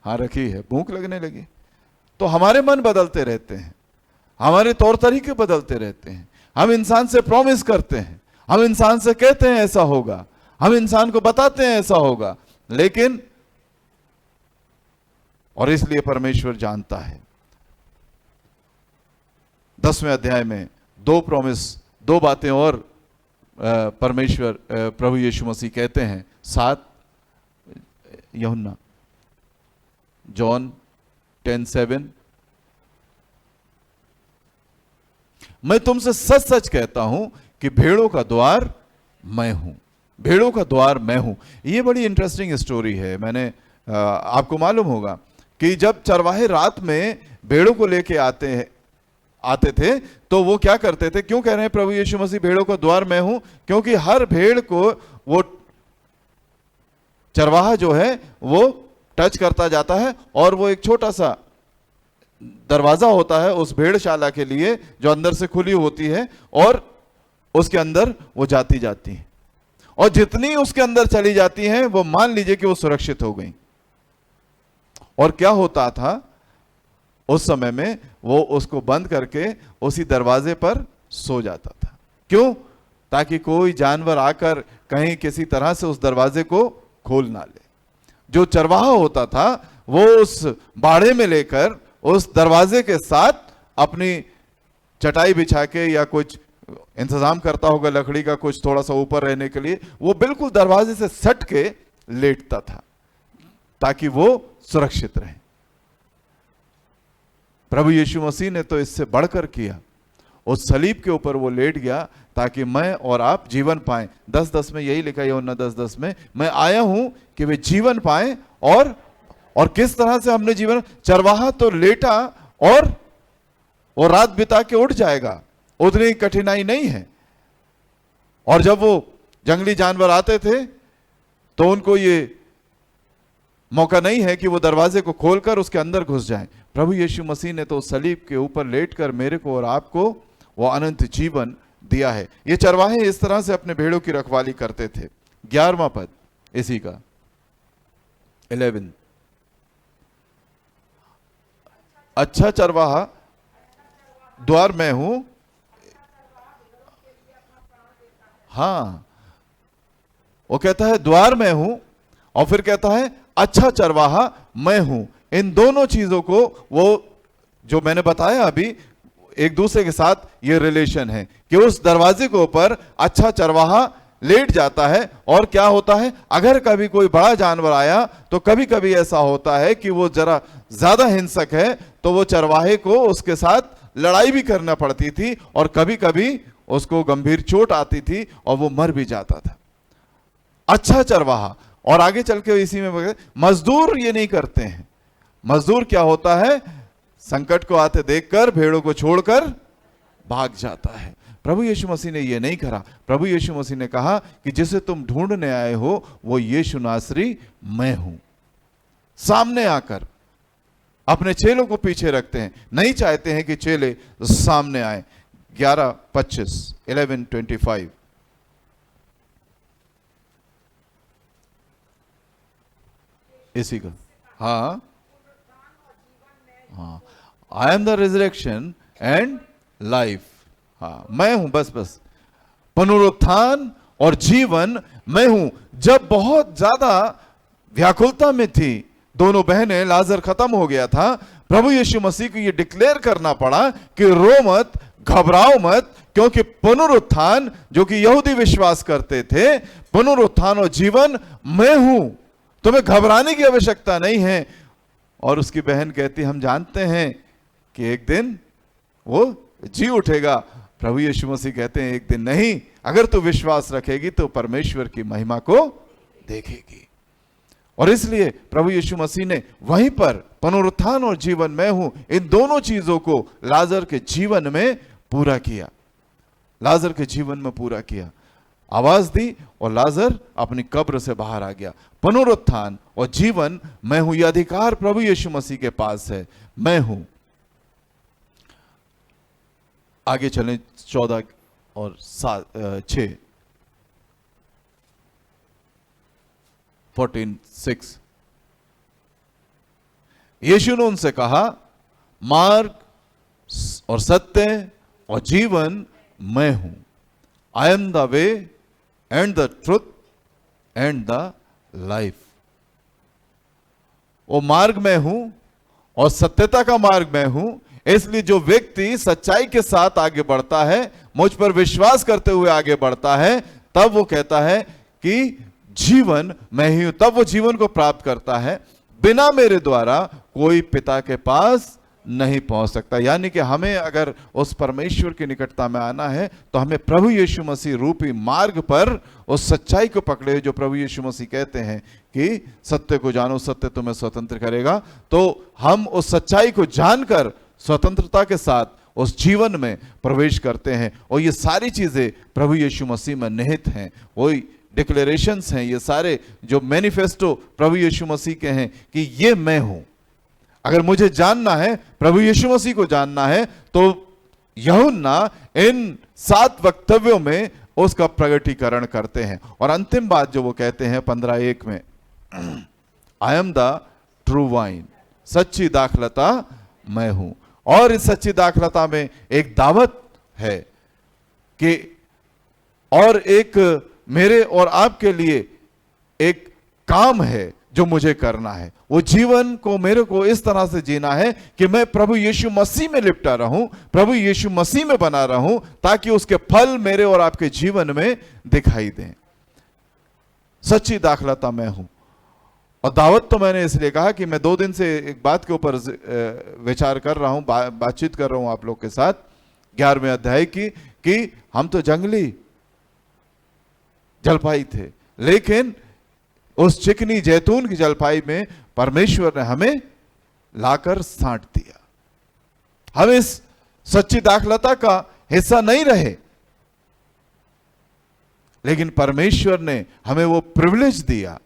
हाँ रखी है, भूख लगने लगी। तो हमारे मन बदलते रहते हैं, हमारे तौर तरीके बदलते रहते हैं। हम इंसान से प्रॉमिस करते हैं, हम इंसान से कहते हैं ऐसा होगा, हम इंसान को बताते हैं ऐसा होगा, लेकिन और इसलिए परमेश्वर जानता है। 10वें अध्याय में 2 प्रॉमिस, 2 बातें और परमेश्वर प्रभु यीशु मसीह कहते हैं। 7 यूहन्ना जॉन 10:7, मैं तुमसे सच सच कहता हूं कि भेड़ों का द्वार मैं हूं, भेड़ों का द्वार मैं हूं। ये बड़ी इंटरेस्टिंग स्टोरी है। मैंने आपको मालूम होगा कि जब चरवाहे रात में भेड़ों को लेके आते थे तो वो क्या करते थे? क्यों कह रहे हैं प्रभु यीशु मसीह भेड़ों का द्वार मैं हूं? क्योंकि हर भेड़ को वो चरवाहा जो है वो टच करता जाता है और वो एक छोटा सा दरवाजा होता है उस भेड़शाला के लिए जो अंदर से खुली होती है, और उसके अंदर वो जाती है, और जितनी उसके अंदर चली जाती हैं वो मान लीजिए कि वो सुरक्षित हो गई। और क्या होता था उस समय में? वो उसको बंद करके उसी दरवाजे पर सो जाता था। क्यों? ताकि कोई जानवर आकर कहीं किसी तरह से उस दरवाजे को खोल ना ले। जो चरवाहा होता था वो उस बाड़े में लेकर उस दरवाजे के साथ अपनी चटाई बिछा के या कुछ इंतजाम करता होगा लकड़ी का कुछ थोड़ा सा ऊपर रहने के लिए, वो बिल्कुल दरवाजे से सट के लेटता था ताकि वो सुरक्षित रहे। प्रभु यीशु मसीह ने तो इससे बढ़कर किया, उस सलीब के ऊपर वो लेट गया ताकि मैं और आप जीवन पाएं। 10:10 में यही लिखा है, यूहन्ना 10:10 में, मैं आया हूं कि वे जीवन पाएं और किस तरह से हमने जीवन? चरवाहा तो लेटा और वो रात बिता के उठ जाएगा, उतनी कठिनाई नहीं है। और जब वो जंगली जानवर आते थे तो उनको ये मौका नहीं है कि वो दरवाजे को खोलकर उसके अंदर घुस जाएं। प्रभु यीशु मसीह ने तो सलीब के ऊपर लेटकर मेरे को और आपको वो अनंत जीवन दिया है। ये चरवाहे इस तरह से अपने भेड़ों की रखवाली करते थे। 11वां पद इसी का 11, अच्छा चरवाहा द्वार मैं हूं। हाँ, वो कहता है द्वार मैं हूं और फिर कहता है अच्छा चरवाहा मैं हूं। इन दोनों चीजों को वो जो मैंने बताया अभी एक दूसरे के साथ ये रिलेशन है कि उस दरवाजे के ऊपर अच्छा चरवाहा लेट जाता है। और क्या होता है? अगर कभी कोई बड़ा जानवर आया तो कभी कभी ऐसा होता है कि वो जरा ज्यादा हिंसक है तो वो चरवाहे को उसके साथ लड़ाई भी करना पड़ती थी और कभी कभी उसको गंभीर चोट आती थी और वो मर भी जाता था। अच्छा चरवाहा। और आगे चल के इसी में मजदूर ये नहीं करते हैं। मजदूर क्या होता है? संकट को आते देखकर भेड़ों को छोड़कर भाग जाता है। प्रभु यीशु मसीह ने ये नहीं करा। प्रभु यीशु मसीह ने कहा कि जिसे तुम ढूंढने आए हो वो यीशु नासरी मैं हूं। सामने आकर अपने चेलों को पीछे रखते हैं, नहीं चाहते हैं कि चेले सामने आए। 11:25 इसी का। हाँ हाँ, I am the resurrection and life. हाँ, मैं हूं, बस पुनरुत्थान और जीवन मैं हूं। जब बहुत ज्यादा व्याकुलता में थी दोनों बहनें, लाजर खत्म हो गया था, प्रभु यीशु मसीह को यह डिक्लेयर करना पड़ा कि रो मत, घबराओ मत, क्योंकि पुनरुत्थान, जो कि यहूदी विश्वास करते थे, पुनरुत्थान और जीवन मैं हूं, तुम्हें घबराने की आवश्यकता नहीं है। और उसकी बहन कहती, हम जानते हैं कि एक दिन वो जी उठेगा। प्रभु यीशु मसीह कहते हैं एक दिन नहीं, अगर तू विश्वास रखेगी तो परमेश्वर की महिमा को देखेगी। और इसलिए प्रभु यीशु मसीह ने वहीं पर पुनरुत्थान और जीवन मैं हूं, इन दोनों चीजों को लाजर के जीवन में पूरा किया। लाजर के जीवन में पूरा किया, आवाज दी और लाजर अपनी कब्र से बाहर आ गया। पुनरुत्थान और जीवन मैं हूं, यह अधिकार प्रभु यीशु मसीह के पास है। मैं हूं। आगे चलें 14 और 6, 14:6। यीशु ने उनसे कहा, मार्ग और सत्य और जीवन मैं हूं। I am the way and the truth and the life. वो मार्ग मैं हूं और सत्यता का मार्ग मैं हूं। इसलिए जो व्यक्ति सच्चाई के साथ आगे बढ़ता है, मुझ पर विश्वास करते हुए आगे बढ़ता है, तब वो कहता है कि जीवन मैं ही हूं, तब वो जीवन को प्राप्त करता है। बिना मेरे द्वारा कोई पिता के पास नहीं पहुंच सकता। यानी कि हमें अगर उस परमेश्वर की निकटता में आना है तो हमें प्रभु यीशु मसीह रूपी मार्ग पर उस सच्चाई को पकड़े, जो प्रभु यीशु मसीह कहते हैं कि सत्य को जानो, सत्य तुम्हें स्वतंत्र करेगा। तो हम उस सच्चाई को जानकर स्वतंत्रता के साथ उस जीवन में प्रवेश करते हैं। और ये सारी चीजें प्रभु यीशु मसीह में निहित हैं। वही डिक्लेरेशंस हैं, ये सारे जो मैनिफेस्टो प्रभु यीशु मसीह के हैं कि ये मैं हूं। अगर मुझे जानना है, प्रभु यीशु मसीह को जानना है, तो यूहन्ना इन 7 वक्तव्यों में उसका प्रगटीकरण करते हैं। और अंतिम बात जो वो कहते हैं 15:1 में, I am the true wine, सच्ची दाखलता मैं हूं। और इस सच्ची दाखलता में एक दावत है कि और एक मेरे और आपके लिए एक काम है जो मुझे करना है। वो जीवन को मेरे को इस तरह से जीना है कि मैं प्रभु यीशु मसीह में लिपटा रहूं, प्रभु यीशु मसीह में बना रहूं, ताकि उसके फल मेरे और आपके जीवन में दिखाई दें। सच्ची दाखलता मैं हूं। और दावत तो मैंने इसलिए कहा कि मैं 2 दिन से एक बात के ऊपर विचार कर रहा हूं, बातचीत कर रहा हूं आप लोग के साथ 11वें अध्याय की, कि हम तो जंगली जलपाई थे, लेकिन उस चिकनी जैतून की जलपाई में परमेश्वर ने हमें लाकर साँट दिया। हम इस सच्ची दाखलता का हिस्सा नहीं रहे, लेकिन परमेश्वर ने हमें वो प्रिविलेज दिया,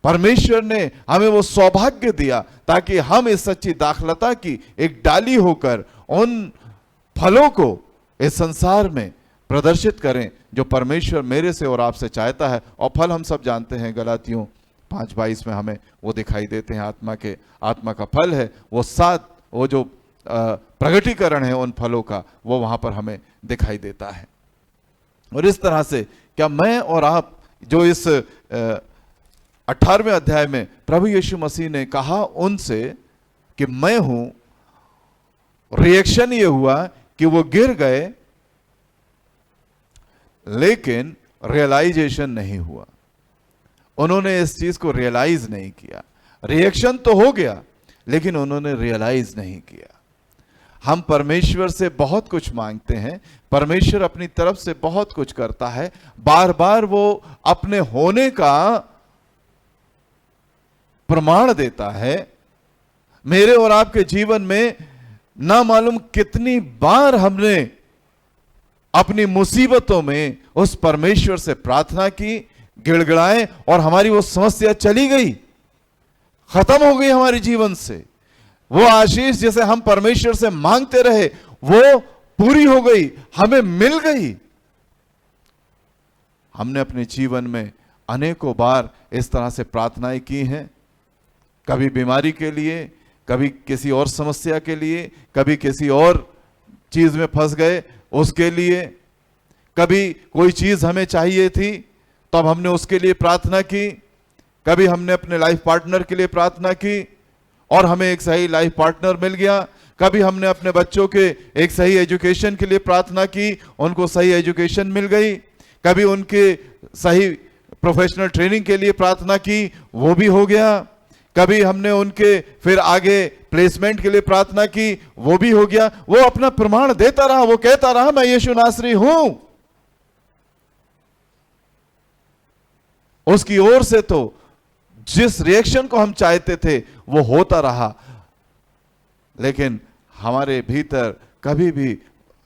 परमेश्वर ने हमें वो सौभाग्य दिया, ताकि हम इस सच्ची दाखलता की एक डाली होकर उन फलों को इस संसार में प्रदर्शित करें जो परमेश्वर मेरे से और आपसे चाहता है। और फल हम सब जानते हैं, गलातियों 5:22 में हमें वो दिखाई देते हैं। आत्मा का फल है वो 7, वो जो प्रगटीकरण है उन फलों का, वो वहां पर हमें दिखाई देता है। और इस तरह से क्या मैं और आप जो इस 18वें अध्याय में प्रभु यीशु मसीह ने कहा उनसे कि मैं हूं, रिएक्शन ये हुआ कि वो गिर गए, लेकिन रियलाइजेशन नहीं हुआ। उन्होंने इस चीज को रियलाइज नहीं किया। रिएक्शन तो हो गया, लेकिन उन्होंने रियलाइज नहीं किया। हम परमेश्वर से बहुत कुछ मांगते हैं, परमेश्वर अपनी तरफ से बहुत कुछ करता है, बार बार वो अपने होने का प्रमाण देता है। मेरे और आपके जीवन में ना मालूम कितनी बार हमने अपनी मुसीबतों में उस परमेश्वर से प्रार्थना की, गिड़गिड़ाए, और हमारी वो समस्या चली गई, खत्म हो गई हमारे जीवन से। वो आशीष जिसे हम परमेश्वर से मांगते रहे वो पूरी हो गई, हमें मिल गई। हमने अपने जीवन में अनेकों बार इस तरह से प्रार्थनाएं की हैं, कभी बीमारी के लिए, कभी किसी और समस्या के लिए, कभी किसी और चीज में फंस गए उसके लिए, कभी कोई चीज हमें चाहिए थी तब हमने उसके लिए प्रार्थना की, कभी हमने अपने लाइफ पार्टनर के लिए प्रार्थना की और हमें एक सही लाइफ पार्टनर मिल गया, कभी हमने अपने बच्चों के एक सही एजुकेशन के लिए प्रार्थना की, उनको सही एजुकेशन मिल गई, कभी उनके सही प्रोफेशनल ट्रेनिंग के लिए प्रार्थना की, वो भी हो गया, कभी हमने उनके फिर आगे प्लेसमेंट के लिए प्रार्थना की, वो भी हो गया। वो अपना प्रमाण देता रहा, वो कहता रहा मैं यीशु नासरी हूं। उसकी ओर से तो जिस रिएक्शन को हम चाहते थे वो होता रहा, लेकिन हमारे भीतर कभी भी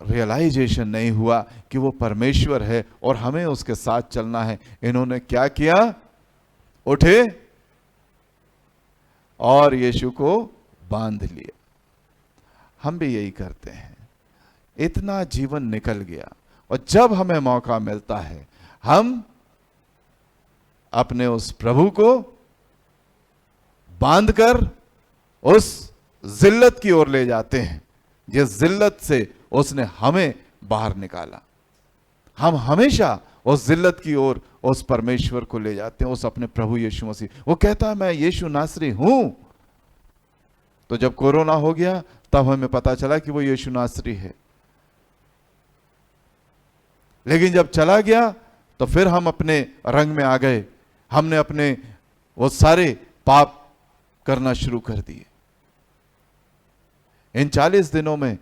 रियलाइजेशन नहीं हुआ कि वो परमेश्वर है और हमें उसके साथ चलना है। इन्होंने क्या किया? उठे और यीशु को बांध लिया। हम भी यही करते हैं। इतना जीवन निकल गया, और जब हमें मौका मिलता है हम अपने उस प्रभु को बांधकर उस जिल्लत की ओर ले जाते हैं जिस जिल्लत से उसने हमें बाहर निकाला। हम हमेशा उस जिल्लत की ओर उस परमेश्वर को ले जाते हैं, उस अपने प्रभु यीशु मसीह। वो कहता है मैं यीशु नासरी हूं। तो जब कोरोना हो गया तब हमें पता चला कि वो यीशु नासरी है, लेकिन जब चला गया तो फिर हम अपने रंग में आ गए। हमने अपने वो सारे पाप करना शुरू कर दिए। इन 40 दिनों में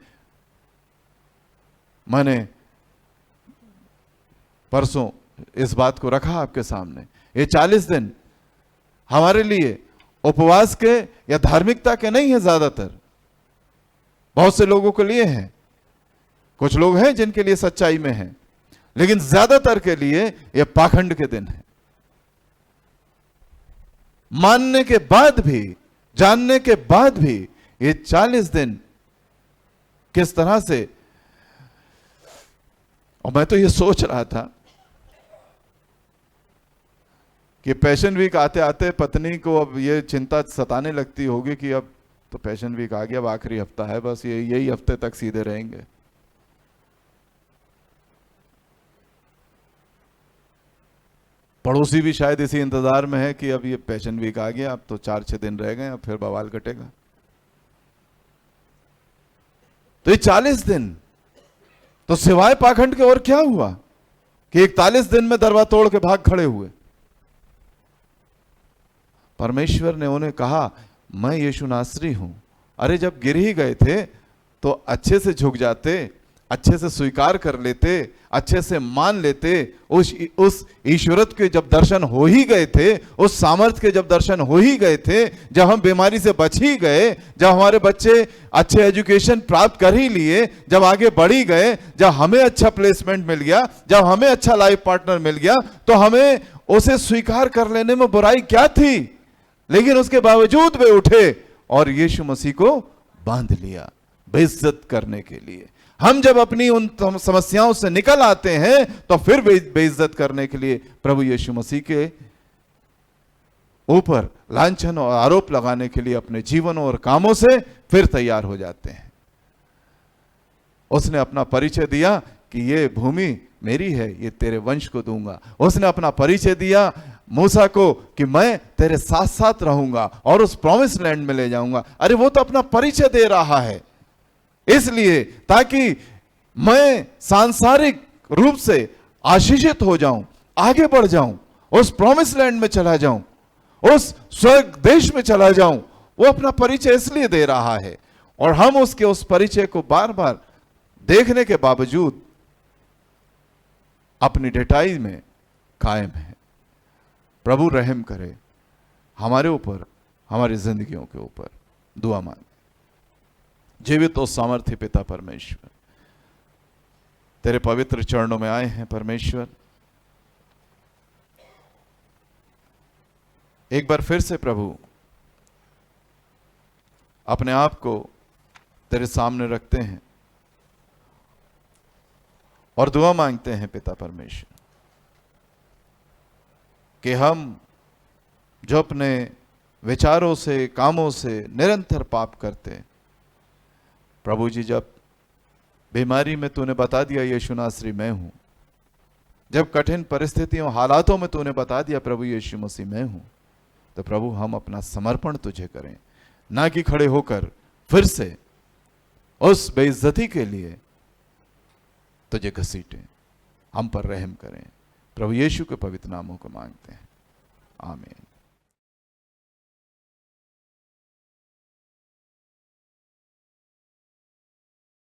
मैंने परसों इस बात को रखा आपके सामने। ये 40 दिन हमारे लिए उपवास के या धार्मिकता के नहीं है, ज्यादातर बहुत से लोगों के लिए हैं, कुछ लोग हैं जिनके लिए सच्चाई में है, लेकिन ज्यादातर के लिए ये पाखंड के दिन है। मानने के बाद भी, जानने के बाद भी ये 40 दिन किस तरह से। और मैं तो ये सोच रहा था कि पैशन वीक आते आते पत्नी को अब ये चिंता सताने लगती होगी कि अब तो पैशन वीक आ गया, अब आखिरी हफ्ता है, बस यही हफ्ते तक सीधे रहेंगे। पड़ोसी भी शायद इसी इंतजार में है कि अब ये पैशन वीक आ गया, अब तो 4-6 दिन रह गए, अब फिर बवाल कटेगा। तो ये 40 दिन तो सिवाय पाखंड के और क्या हुआ कि 41 दिन में दरवाजा तोड़ के भाग खड़े हुए। परमेश्वर ने उन्हें कहा मैं यीशु नासरी हूं। अरे जब गिर ही गए थे तो अच्छे से झुक जाते, अच्छे से स्वीकार कर लेते, अच्छे से मान लेते। उस ईश्वरत के जब दर्शन हो ही गए थे, उस सामर्थ्य के जब दर्शन हो ही गए थे, जब हम बीमारी से बच ही गए, जब हमारे बच्चे अच्छे एजुकेशन प्राप्त कर ही लिए, जब आगे बढ़ ही गए, जब हमें अच्छा प्लेसमेंट मिल गया, जब हमें अच्छा लाइफ पार्टनर मिल गया, तो हमें उसे स्वीकार कर लेने में बुराई क्या थी। लेकिन उसके बावजूद वे उठे और यीशु मसीह को बांध लिया बेइज्जत करने के लिए। हम जब अपनी उन समस्याओं से निकल आते हैं तो फिर बेइज्जत करने के लिए प्रभु यीशु मसीह के ऊपर लांछन और आरोप लगाने के लिए अपने जीवनों और कामों से फिर तैयार हो जाते हैं। उसने अपना परिचय दिया कि ये भूमि मेरी है, ये तेरे वंश को दूंगा। उसने अपना परिचय दिया मूसा को कि मैं तेरे साथ साथ रहूंगा और उस प्रॉमिस लैंड में ले जाऊंगा। अरे वो तो अपना परिचय दे रहा है इसलिए ताकि मैं सांसारिक रूप से आशीषित हो जाऊं, आगे बढ़ जाऊं, उस प्रॉमिस लैंड में चला जाऊं, उस स्वर्ग देश में चला जाऊं। वो अपना परिचय इसलिए दे रहा है और हम उसके उस परिचय को बार बार देखने के बावजूद अपनी ढिठाई में कायम है। प्रभु रहम करे हमारे ऊपर, हमारी जिंदगियों के ऊपर। दुआ मांगे। जीवित और सामर्थ्य पिता परमेश्वर, तेरे पवित्र चरणों में आए हैं परमेश्वर। एक बार फिर से प्रभु अपने आप को तेरे सामने रखते हैं और दुआ मांगते हैं पिता परमेश्वर कि हम जो अपने विचारों से, कामों से निरंतर पाप करते हैं, प्रभु जी जब बीमारी में तूने बता दिया यीशु नासरी मैं हूं, जब कठिन परिस्थितियों हालातों में तूने बता दिया प्रभु यीशु मसीह मैं हूं, तो प्रभु हम अपना समर्पण तुझे करें, ना कि खड़े होकर फिर से उस बेइज्जती के लिए तुझे घसीटें। हम पर रहम करें। प्रभु यीशु के पवित्र नामों को मांगते हैं, आमीन।